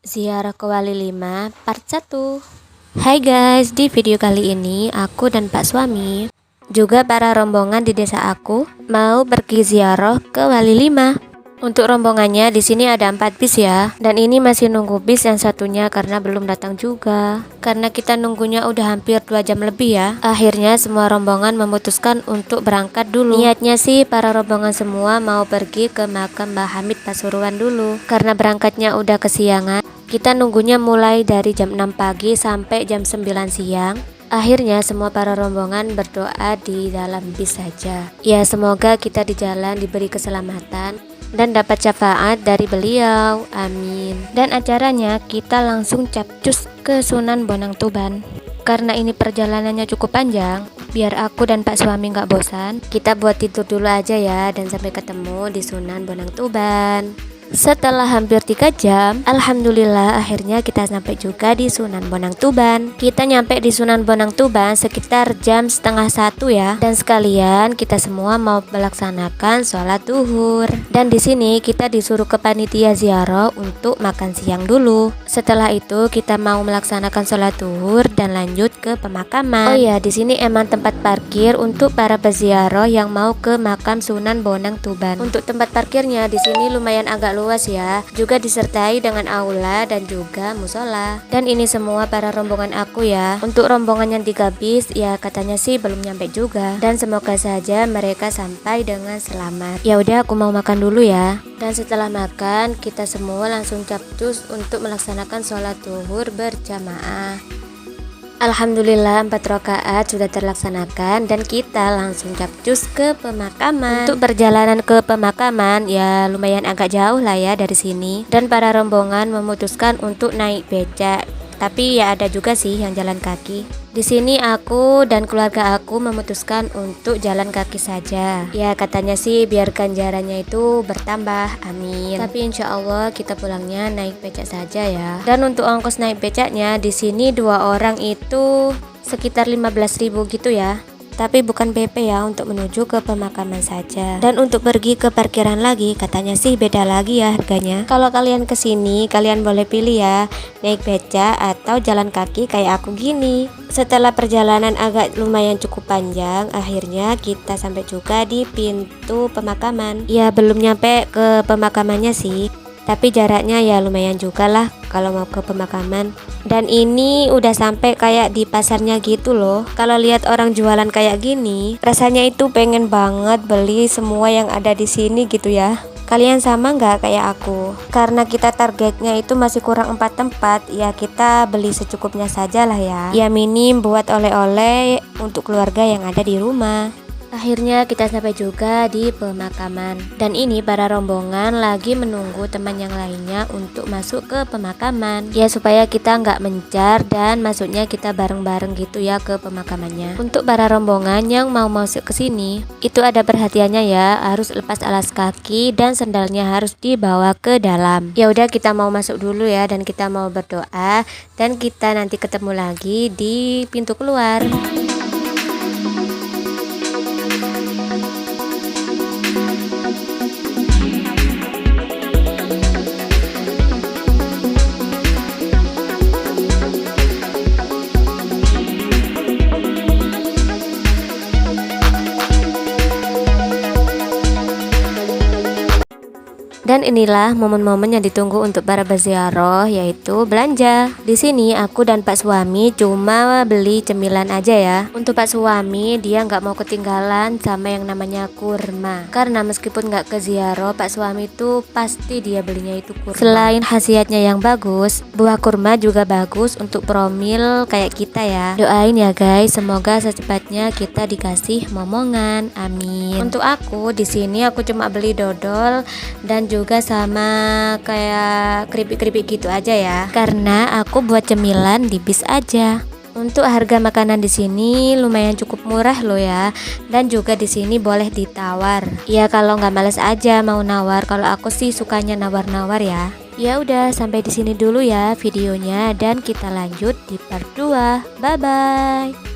Ziarah ke Wali 5 part 1. Hai guys, di video kali ini aku dan Pak Suami juga para rombongan di desa aku mau pergi ziarah ke Wali 5. Untuk rombongannya di sini ada 4 bis ya, dan ini masih nunggu bis yang satunya karena belum datang juga. Karena kita nunggunya udah hampir 2 jam lebih ya. Akhirnya semua rombongan memutuskan untuk berangkat dulu. Niatnya sih para rombongan semua mau pergi ke makam Mbah Hamid Pasuruan dulu. Karena berangkatnya udah kesiangan, kita nunggunya mulai dari jam 6 pagi sampai jam 9 siang. Akhirnya semua para rombongan berdoa di dalam bis saja. Ya, semoga kita di jalan diberi keselamatan dan dapat syafaat dari beliau, amin. Dan acaranya kita langsung capcus ke Sunan Bonang Tuban. Karena ini perjalanannya cukup panjang, biar aku dan Pak Suami nggak bosan, kita buat tidur dulu aja ya, dan sampai ketemu di Sunan Bonang Tuban. Setelah hampir 3 jam, alhamdulillah akhirnya kita sampai juga di Sunan Bonang Tuban. Kita nyampe di Sunan Bonang Tuban sekitar jam setengah 1 ya. Dan sekalian kita semua mau melaksanakan sholat zuhur. Dan di sini kita disuruh ke panitia ziarah untuk makan siang dulu. Setelah itu kita mau melaksanakan sholat zuhur dan lanjut ke pemakaman. Oh ya, di sini emang tempat parkir untuk para peziarah yang mau ke makam Sunan Bonang Tuban. Untuk tempat parkirnya di sini lumayan agak luas ya, juga disertai dengan aula dan juga musola. Dan ini semua para rombongan aku ya. Untuk rombongan yang 3 bis ya katanya sih belum nyampe juga, dan semoga saja mereka sampai dengan selamat. Ya udah, aku mau makan dulu ya. Dan setelah makan kita semua langsung capcus untuk melaksanakan sholat zuhur berjamaah. Alhamdulillah 4 rakaat sudah terlaksanakan dan kita langsung capcus ke pemakaman. Untuk perjalanan ke pemakaman ya lumayan agak jauh lah ya dari sini, dan para rombongan memutuskan untuk naik becak. Tapi ya ada juga sih yang jalan kaki. Di sini aku dan keluarga aku memutuskan untuk jalan kaki saja. Ya katanya sih biar ganjarannya itu bertambah, amin. Tapi insya Allah kita pulangnya naik becak saja ya. Dan untuk ongkos naik becaknya di sini 2 orang itu sekitar 15.000 gitu ya. Tapi bukan PP ya, untuk menuju ke pemakaman saja. Dan untuk pergi ke parkiran lagi katanya sih beda lagi ya harganya. Kalau kalian kesini kalian boleh pilih ya, naik beca atau jalan kaki kayak aku gini. Setelah perjalanan agak lumayan cukup panjang, akhirnya kita sampai juga di pintu pemakaman. Ya belum nyampe ke pemakamannya sih, tapi jaraknya ya lumayan juga lah kalau mau ke pemakaman. Dan ini udah sampai kayak di pasarnya gitu loh. Kalau lihat orang jualan kayak gini, rasanya itu pengen banget beli semua yang ada di sini gitu ya. Kalian sama nggak kayak aku? Karena kita targetnya itu masih kurang 4 tempat, ya kita beli secukupnya saja lah ya. Ya minim buat oleh-oleh untuk keluarga yang ada di rumah. Akhirnya kita sampai juga di pemakaman. Dan ini para rombongan lagi menunggu teman yang lainnya untuk masuk ke pemakaman. Ya supaya kita nggak mencar dan masuknya kita bareng-bareng gitu ya ke pemakamannya. Untuk para rombongan yang mau masuk ke sini, itu ada perhatiannya ya, harus lepas alas kaki dan sandalnya harus dibawa ke dalam. Ya udah, kita mau masuk dulu ya, dan kita mau berdoa, dan kita nanti ketemu lagi di pintu keluar. Dan inilah momen-momen yang ditunggu untuk para peziarah, yaitu belanja. Di sini aku dan Pak Suami cuma beli cemilan aja ya. Untuk Pak Suami dia nggak mau ketinggalan sama yang namanya kurma. Karena meskipun nggak ke ziarah, Pak Suami itu pasti dia belinya itu kurma. Selain khasiatnya yang bagus, buah kurma juga bagus untuk promil kayak kita ya. Doain ya guys, semoga secepatnya kita dikasih momongan, amin. Untuk aku di sini aku cuma beli dodol dan juga sama kayak keripik-keripik gitu aja ya, karena aku buat cemilan di bis aja. Untuk harga makanan di sini lumayan cukup murah loh ya, dan juga di sini boleh ditawar. Ya kalau nggak males aja mau nawar, kalau aku sih sukanya nawar-nawar ya. Ya udah, sampai di sini dulu ya videonya, dan kita lanjut di part 2. Bye bye.